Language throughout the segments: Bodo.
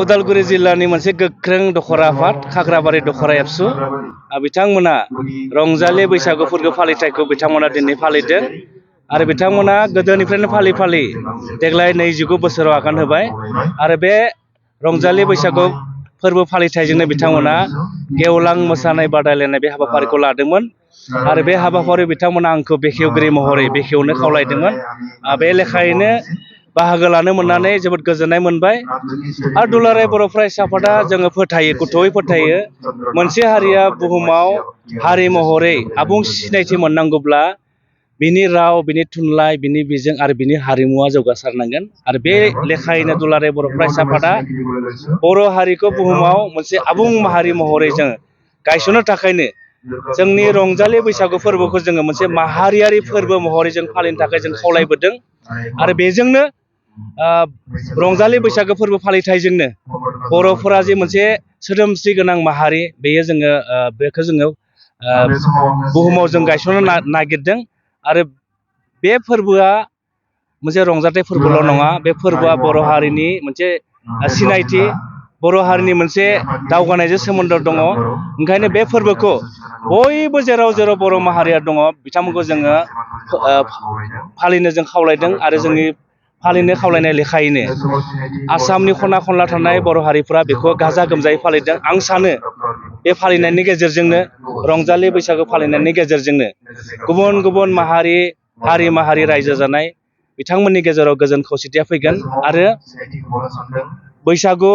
उदालगुरि जिल्लानि मोनसे गोख्रों दखरा आफाद खाग्राबारि दखरा एबसु बिथांमोना रंजालि बैसागु फोरबो फालिथायखौ बिथांमोना दिनै फालिदों आरो बिथांमोना गोदोनिफ्रायनो फालि फालि देग्लाय 29 बोसोराव आगान होबाय आरो बे रंजालि बैसागु फोरबो फालिथायजोंनो बिथांमोना गेवलां मोसानाय बादायलायनाय बे हाबाफारिखौ लादोंमोन आरो बे हाबाफारियाव बिथांमोना आंखौ बेखेवगिरि महरै बेखेवनो खावलायदोंमोन बे लेखायैनो बाहागो लानो मोननानै जोबोद गोजोननाय मोनबाय आरो दुलाराय बर' फरायसा आफादा जोङो फोथायो गोथौयै फोथायो मोनसे हारिया बुहुमाव हारि महरै आबुं सिनायथि मोननांगौब्ला बिनि राव बिनि थुनलाइ बिनि बिजों आरो बिनि हारिमुवा जौगासारनांगोन आरो बे लेखायैनो दुलाराय बर' फरायसा आफादा बर' हारिखौ बुहुमाव मोनसे आबुं माहारि महरै जों गायसननो थाखायनो जोंनि रंजालि बैसागु फोरबोखौ जोङो मोनसे माहारियारि फोरबो महरै जों फालिनो थाखाय जों खावलायबोदों आरो बेजोंनो रंजालि बैसागो फोरबो फालिथायजोंनो बर'फोरा जे मोनसे सोदोमस्रि गोनां माहारि बेखौ जोङो बुहुमाव जों गायसननो नागिरदों आरो बे फोरबोआ मोनसे रंजाथाइ फोरबोल' नङा बे फोरबोआ बर' हारिनि मोनसे सिनायथि बर' हारिनि मोनसे दावगानायजों सोमोन्दो दङ ओंखायनो बे फोरबोखौ बयबो जेराव जेराव बर' माहारिया दङ बिथांमोनखौ जोङो फालिनो जों खावलायदों आरो जोंनि फालिनो खावलायनाय लेखायैनो आसामनि खना खनला थानाय बर' हारिफोरा बेखौ गाजा गोमजायै फालिदों आं सानो बे फालिनायनि गेजेरजोंनो रंजालि बैसागु फालिनायनि गेजेरजोंनो गुबुन गुबुन हारि माहारि रायजो जानाय बिथांमोननि गेजेराव गोजोन खौसेथिया फैगोन आरो बैसागु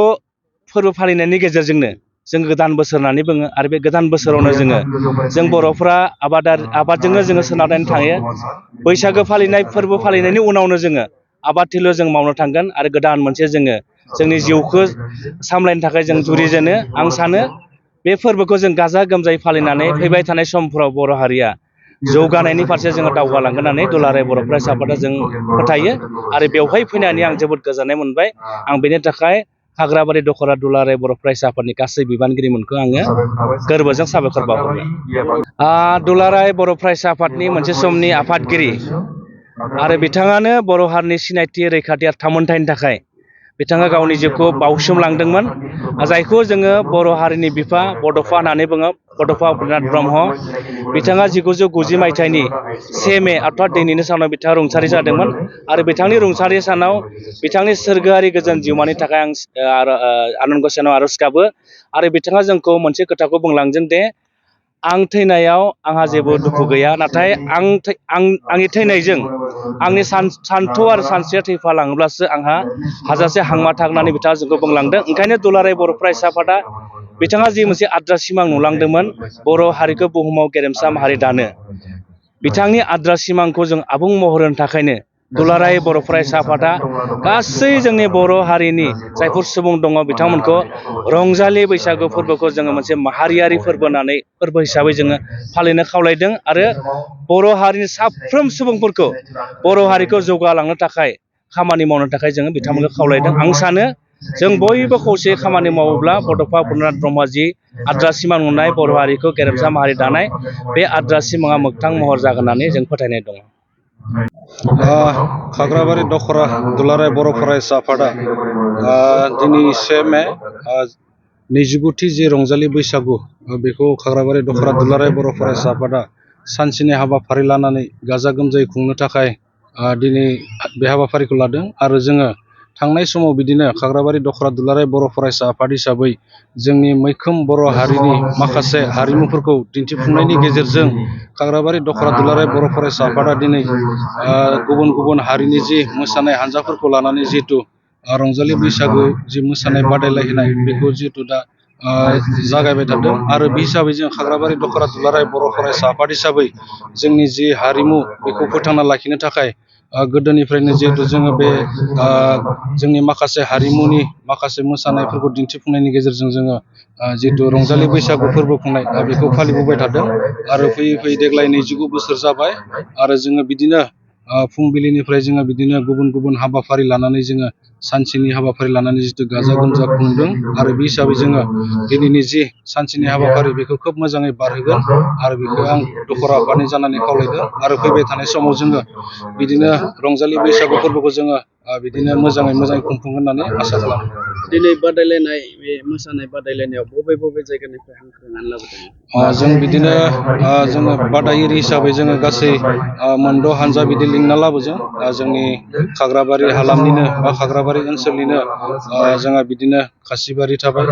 फोरबो फालिनायनि गेजेरजोंनो जों गोदान बोसोर होननानै बुङो आरो बे गोदान बोसोरावनो जों बर'फ्रा आबादजोंनो जोङो सोनारनानै थायो बैसागो फालिनाय फोरबो फालिनायनि उनावनो जोङो आबादथिलियाव जों मावनो थांगोन आरो गोदान मोनसे जोङो जोंनि जिउखौ सामलायनो थाखाय जों जुरिजेनो आं सानो बे फोरबोखौ जों गाजा गोमजायै फालिनानै फैबाय थानाय समफोराव बर' हारिया जौगानायनि फारसे जोङो दावगालांगोन होननानै दुलाराय बर' फरायसा आफादा जों फोथायो आरो बेवहाय फैनानै आं जोबोद गोजोननाय मोनबाय आं बेनि थाखाय खाग्राबारि दखरा दुलाराय बर' फरायसा आफादनि गासै बिबानगिरिमोनखौ आङो गोरबोजों साबायखर बावहरबाय दुलाराय बर' फरायसा आफादनि मोनसे समनि आफादगिरि आरो बिथाङानो बर' हारिनि सिनायथि रैखाथि आरो थामोनथायनि थाखाय बिथाङा गावनि जिउखौ बाउसोमलांदोंमोन जायखौ जोङो बर' हारिनि बिफा बड'फा होननानै बुङो बड'फा उपेन्द्रनाथ ब्रह्म बिथाङा 1990 मायथाइनि 1 मे अर्थात दिनैनि सानाव बिथाङा रुंसारि जादोंमोन आरो बिथांनि रुंसारि सानाव बिथांनि सोरगोआरि गोजोन जिउमानि थाखाय आं आनान गसाइनाव आरज गाबो आरो बिथाङा जोंखौ मोनसे खोथाखौ बुंलांदों दे आं थैनायाव आंहा जेबो दुखु गैया नाथाय आंनि थैनायजों आंनि सान्थौ आरो सानस्रिया थैफालाङोब्लासो आंहा हाजासे हांमा थागोननानै बिथाङा जोंखौ बुंलांदों ओंखायनो दुलाराय बर' फरायसा आफादा बिथाङा जि मोनसे आद्रा सिमां नुलांदोंमोन बर' हारिखौ बुहुमाव गेरेमसा माहारि दानो बिथांनि आद्रा सिमांखौ जों आबुं महर होनो थाखायनो दुलाराय बर' फरायसा आफादा गासै जोंनि बर' हारिनि जायफोर सुबुं दङ बिथांमोनखौ रंजालि बैसागु फोरबोखौ जोङो मोनसे माहारियारि फोरबो हिसाबै जोङो फालिनो खावलायदों आरो बर' हारिनि साफ्रोम सुबुंफोरखौ बर' हारिखौ जौगालांनो थाखाय खामानि मावनो थाखाय जोङो बिथांमोनखौ खावलायदों। आं सानो जों बयबो खौसेयै खामानि मावोब्ला बड'फा उपेन्द्रनाथ ब्रह्मजि आद्रा सिमां नुनाय बर' हारिखौ गेरेमसा माहारि दानाय बे आद्रा सिमाङा मोगथां महर जागोन होननानै जों फोथायनाय दङ। खाग्राबारि दख'रा दुलाराय बर' फरायसा आफादा दिनै 1 मे 29थि जे रंजालि बैसागु बेखौ खाग्राबारि दख'रा दुलाराय बर' फरायसा आफादा सानसेनि हाबाफारि लानानै गाजा गोमजायै खुंनो थाखाय दिनै बे हाबाफारिखौ लादों आरो जोङो थांनाय समाव बिदिनो खाग्राबारि दख'रा दुलाराय बर' फरायसा आफाद हिसाबै जोंनि मैखोम बर' हारिनि माखासे हारिमुफोरखौ दिन्थिफुंनायनि गेजेरजों खाग्राबारि दख'रा दुलाराय बर' फरायसा आफादा दिनै गुबुन गुबुन हारिनि जि मोसानाय हान्जाफोरखौ लानानै जिहेथु रंजालि बैसागु जि मोसानाय बादायलायनाय बेखौ जिहेतु दा जागायबाय थादों आरो बे हिसाबै जों खाग्राबारि दख'रा दुलाराय बर' फरायसा आफाद हिसाबै जोंनि जि हारिमु बेखौ फोथांना लाखिनो थाखाय गोदोनिफ्रायनो जिहेतु जोङो बे जोंनि माखासे हारिमुनि माखासे मोसानायफोरखौ दिन्थिफुंनायनि गेजेरजों जोङो जिहेतु रंजालि बैसागु फोरबो खुंनाय बेखौ फालिबोबाय थादों आरो फैयै फैयै देग्लाय 29 बोसोर जाबाय आरो जोङो बिदिनो फुंबिलिनिफ्राय जोङो बिदिनो गुबुन गुबुन हाबाफारि लानानै जोङो सानसेनि हाबाफारि लानानै जितु गाजा गोमजा खुंदों आरो बे हिसाबै जोङो दिनैनि जि सानसेनि हाबाफारि बेखौ खोब मोजाङै बारहोगोन आरो बेखौ आं दख'रा आफादनि जानानै खावलायदों आरो फैबाय थानाय समाव जोङो बिदिनो रंजालि बैसागु फोरबोखौ जोङो बिदिनो मोजाङै खुंफुंगोन होननानै आसा खालामो। दिनै बादायलायनाय बे मोसानाय बादायलायनायाव बबे जायगानिफ्राय हांख्रायनानै लाबोदों? जों बिदिनो जोङो बादायगिरि हिसाबै जोङो गासै 9 हानजा बिदि लिंना लाबोदों जोंनि खाग्राबारि हालामनिनो बा खाग्राबारि ओनसोलनिनो जोंहा बिदिनो खासिबारि थाबाय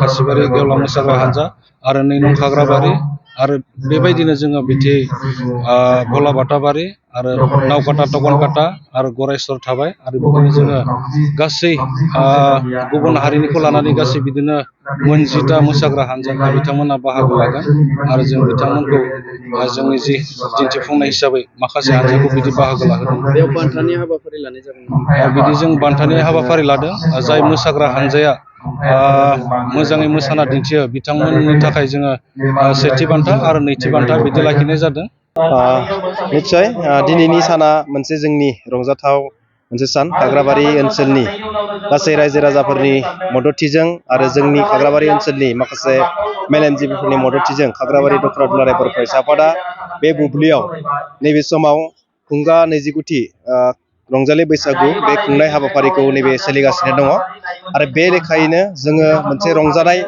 खासिबारि गेवलां मोसाग्रा हानजा आरो 2 नं खाग्राबारि आरो बेबायदिनो जोङो बिदि गलाबाथाबारि आरो नावकाटा टगनकाटा आरो गरायसर थाबाय आरो बिदिनो जोङो गासै गुबुन हारिनिखौ लानानै गासै बिदिनो 10टा मोसाग्रा हानजा बिथांमोना बाहागो लागोन आरो जों बिथांमोनखौ जोंनि जि दिन्थिफुंनाय हिसाबै माखासे हानजाखौ बिदि बाहागो लाहोदों। बेयाव बान्थानि हाबाफारि लानाय जागोन। बिदि जों बान्थानि हाबाफारि लादों जाय मोसाग्रा हानजाया मोजाङै मोसाना दिन्थियो बिथांमोननि थाखाय जोङो सेथि बान्था आरो नैथि बान्था बिदि लाखिनाय जादों। निस्सय दिनैनि साना मोनसे जोंनि रंजाथाव मोनसे सान खाग्राबारि ओनसोलनि गासै रायजो राजाफोरनि मददथिजों आरो जोंनि खाग्राबारि ओनसोलनि माखासे मेलेमजिबिफोरनि मददथिजों खाग्राबारि दख'रा दुलाराय बर' फरायसा आफादा बे बुब्लियाव नैबे समाव खुंगा 29थि रंजालि बैसागु बे खुंनाय हाबाफारिखौ नैबे सोलिगासिनो दङ आरो बे लेखायैनो जोङो मोनसे रंजानाय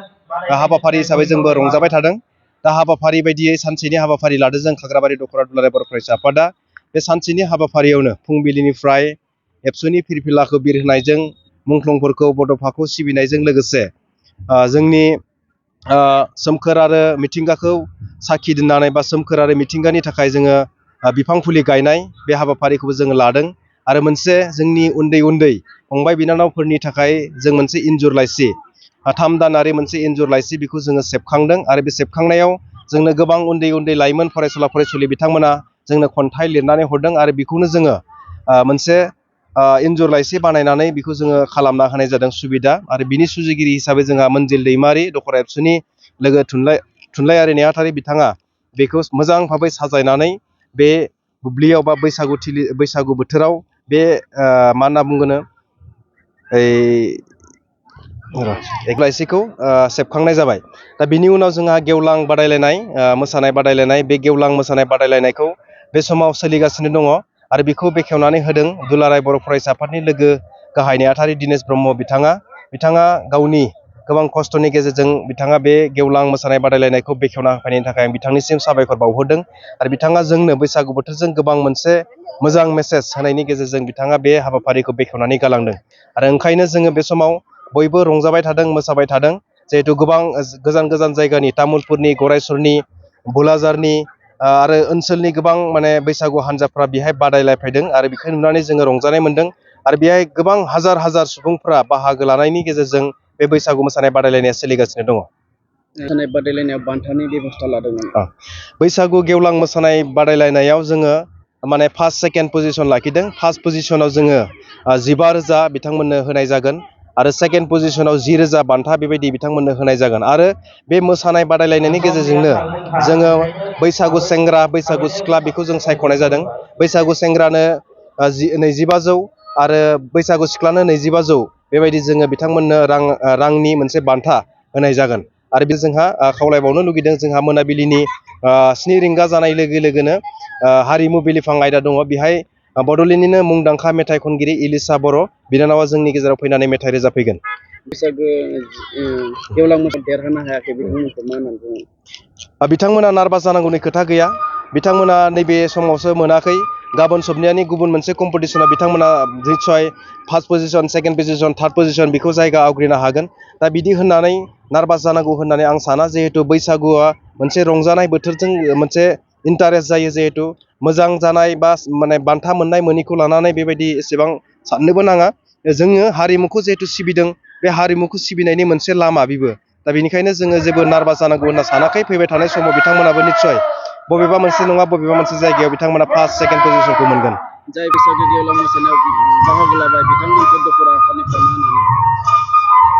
हाबाफारि हिसाबै जोंबो रंजाबाय थादों। दा हाबाफारि बायदियै सानसेनि हाबाफारि लादों जों खाग्राबारि दख'रा दुलाराय बर' फरायसा आफादा बे सानसेनि हाबाफारियावनो फुंबिलिनिफ्राय एबसुनि फिरफिलाखौ बिरहोनायजों मुंख्लंफोरखौ बड'फाखौ सिबिनायजों लोगोसे जोंनि सोमखोर आरो मिथिंगाखौ साखि दोननानै बा सोमखोर आरो मिथिंगानि थाखाय जोङो बिफां फुलि गायनाय बे हाबाफारिखौबो जोङो लादों आरो मोनसे जोंनि उन्दै फंबाय बिनानावफोरनि थाखाय जों मोनसे इन्जुर लाइसि 3 दानारि मोनसे इन्जुर लाइसि बेखौ जोङो सेबखांदों आरो बे सेबखांनायाव जोंनो गोबां उन्दै लाइमोन फरायसुला बिथांमोना जोंनो खन्थाइ लिरनानै हरदों आरो बेखौनो जोङो मोनसे इन्जुर लाइसि बानायनानै बेखौ जोङो खालामना होनाय जादों सुबिदा आरो बिनि सुजुगिरि हिसाबै जोंहा मोनजिल दैमारि दख'रा एबसुनि लोगो थुनलाइयारि नेहाथारि बिथाङा बेखौ मोजां भाबै साजायनानै बे बुब्लियाव बा बैसागु बोथोराव बे मा होनना बुंगोनो लाइसिखौ सेबखांनाय जाबाय। दा बिनि उनाव जोंहा गेवलां बादायलायनाय मोसानाय बादायलायनाय बे गेवलां मोसानाय बादायलायनायखौ बे समाव सोलिगासिनो दङ आरो बेखौ बेखेवनानै होदों दुलाराय बर' फरायसा आफादनि लोगो गाहाय नेहाथारि दिनेश ब्रह्म बिथाङा गावनि गोबां खस्थ'नि गेजेरजों बिथाङा बे गेवलां मोसानाय बादायलायनायखौ बेखेवना होफैनायनि थाखाय आं बिथांनिसिम साबायखर बावहरदों आरो बिथाङा जोंनो बैसागु बोथोरजों गोबां मोनसे मोजां मेसेज होनायनि गेजेरजों बिथाङा बे हाबाफारिखौ बेखेवनानै गालांदों आरो ओंखायनो जोङो बे समाव बयबो रंजाबाय थादों मोसाबाय थादों जिहेथु गोबां गोजान जायगानि तामुलपुरनि गरायसरनि बुलाजारनि आरो ओनसोलनि गोबां माने बैसागु हान्जाफ्रा बेहाय बादायलायफैदों आरो बेखौ नुनानै जोङो रंजानाय मोन्दों आरो बेहाय गोबां हाजार सुबुंफ्रा बाहागो लानायनि गेजेरजों बे बैसागु मोसानाय बादायलायनाया सोलिगासिनो दङ। बादायलायनायाव बान्थानि बेबस्था लादोंमोन। बैसागु गेवलां मोसानाय बादायलायनायाव जोङो माने फार्स्ट सेकेन्ड पजिशन लाखिदों। फार्स्ट पजिशनाव जोङो 15,000 बिथांमोननो होनाय जागोन आरो सेकेन्ड पजिशनाव 10,000 बान्था बेबायदि बिथांमोननो होनाय जागोन आरो बे मोसानाय बादायलायनायनि गेजेरजोंनो जोङो बैसागु सेंग्रा बैसागु सिख्ला बेखौ जों सायख'नाय जादों। बैसागु सेंग्रानो 25,000 आरो बैसागु सिख्लानो 25,000 बेबायदि जोङो बिथांमोननो रांनि मोनसे बान्था होनाय जागोन आरो बे जोंहा खावलायबावनो लुगैदों जोंहा मोनाबिलिनि 7 रिंगा जानाय लोगो लोगोनो हारिमु बिलिफां आयदा दङ। बेहाय बड'लेण्डनिनो मुंदांखा मेथाइ खनगिरि इलिसा बर' बिनानावा जोंनि गेजेराव फैनानै मेथाइ रोजाबफैगोन। बैसागो गेवलां मोसानायाव देरहानो हायाखै बिथांमोनखौ मा होननानै बुङो? बिथांमोना नार्भास जानांगौनि खोथा गैया। बिथांमोना नैबे समावसो मोनाखै, गाबोन सबनियानि गुबुन मोनसे कम्पिटिसनाव बिथांमोना निस्सय first position second position third position बेखौ जायगा आवग्रिनो हागोन। दा बिदि होननानै नार्भास जानांगौ होननानै आं साना। जिहेथु बैसागुआ मोनसे रंजानाय बोथोरजों मोनसे इन्टारेस्ट जायो। जिहेथु मोजां जानाय बा माने बान्था मोननाय मोनिखौ लानानै बेबायदि एसेबां साननोबो नाङा। जोङो हारिमुखौ जिहेथु सिबिदों, बे हारिमुखौ सिबिनायनि मोनसे लामा बेबो। दा बेनिखायनो जोङो जेबो नार्भास जानांगौ होनना सानाखै। फैबाय थानाय समाव बिथांमोनाबो निस्सय बबेबा मोनसे नङा बबेबा मोनसे जायगायाव बिथांमोना फार्स्ट सेकेन्ड पजिशनखौ मोनगोन। जाय बैसागो गेवलां मोसानायाव बाहागो लाबाय बिथांमोनखौ दख'रा आफादनिफ्राय मा होननानै?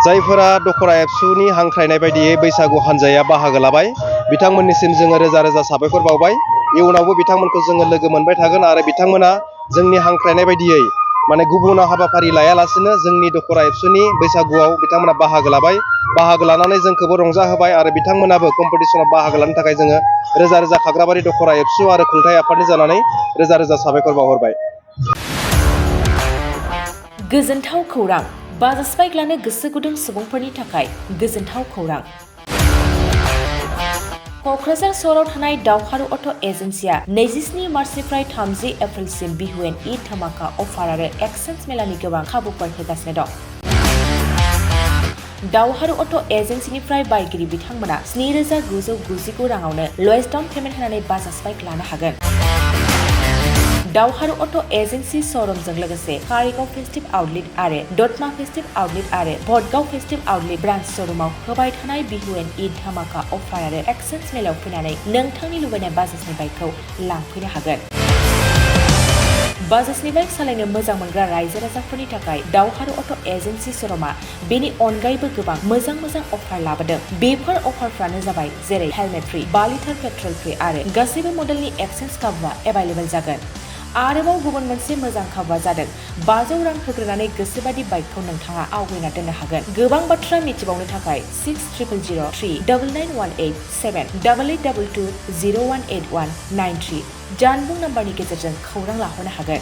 जायफोरा दख'रा एबसुनि हांख्रायनाय बायदियै बैसागु हान्जाया बाहागो लाबाय बिथांमोननिसिम जोङो रोजा रोजा साबायखर बावबाय। इयुनावबो बिथांमोनखौ जोङो लोगो मोनबाय थागोन आरो बिथांमोना जोंनि हांख्रायनाय बायदियै माने गुबुनाव हाबाफारि लायालासिनो जोंनि दख'रा एबसुनि बैसागुआव बिथांमोना बाहागो लाबाय। बाहागो लानानै जोंखौबो रंजाहोबाय आरो बिथांमोनाबो कम्पिटिसनाव बाहागो लानो थाखाय जोङो रोजा रोजा खाग्राबारि दख'रा एबसु आरो खुंथाइ आफादनि जानानै रोजा रोजा साबायखर बावहरबाय। गोजोनथाव खौरां। बाजाज बाइक लानो गोसो गुदुं सुबुंफोरनि थाखाय गोजोनथाव खौरां। क'क्राझार सहराव थानाय दावहारु अट' एजेन्सिया 27 मार्चनिफ्राय 30 एप्रिलसिम बिहु एन्ड ईद धामाका अफार आरो एक्सचेन्ज मेलानि गोबां खाबुफोर होगासिनो दं। दावहारु अट' एजेन्सिनिफ्राय बायगिरि बिथांमोना 7,999 राङावनो लवेस्ट डाउन पेमेन्ट होनानै बाजाज बाइक लानो हागोन। दावहारु अट' एजेन्सि श'रुमजों लोगोसे कारिगाव फेस्टिभ आउटलेट आरो दतमा फेस्टिभ आउटलेट आरो भटगाव फेस्टिभ आउटलेट ब्रान्च श'रुमाव होबाय थानाय बिहु एन्ड ईद धामाका अफार आरो एक्सचेन्ज मेलायाव फैनानै नोंथांनि लुबैनाय बाजाजनि बाइकखौ लांफैनो हागोन। बाजाजनि बाइक सालायनो मोजां मोनग्रा रायजो राजाफोरनि थाखाय दावहारु अट' एजेन्सि श'रुमा बेनि अनगायैबो गोबां मोजां अफार लाबोदों। बेफोर अफारफ्रानो जाबाय जेरै helmet free, 5 litre petrol free आरो गासैबो मडेलनि एक्सचेन्ज खाबुआ एभेलेबेल जागोन। आरोबाव गुबुन मोनसे मोजां खाबुआ जादों 500 रां होग्रोनानै गोसोबादि बाइकखौ नोंथाङा आवगायना दोननो हागोन। गोबां बाथ्रा मिथिबावनो थाखाय 600039878822018193 जानबुं नाम्बारनि गेजेरजों खौरां लाहरनो हागोन।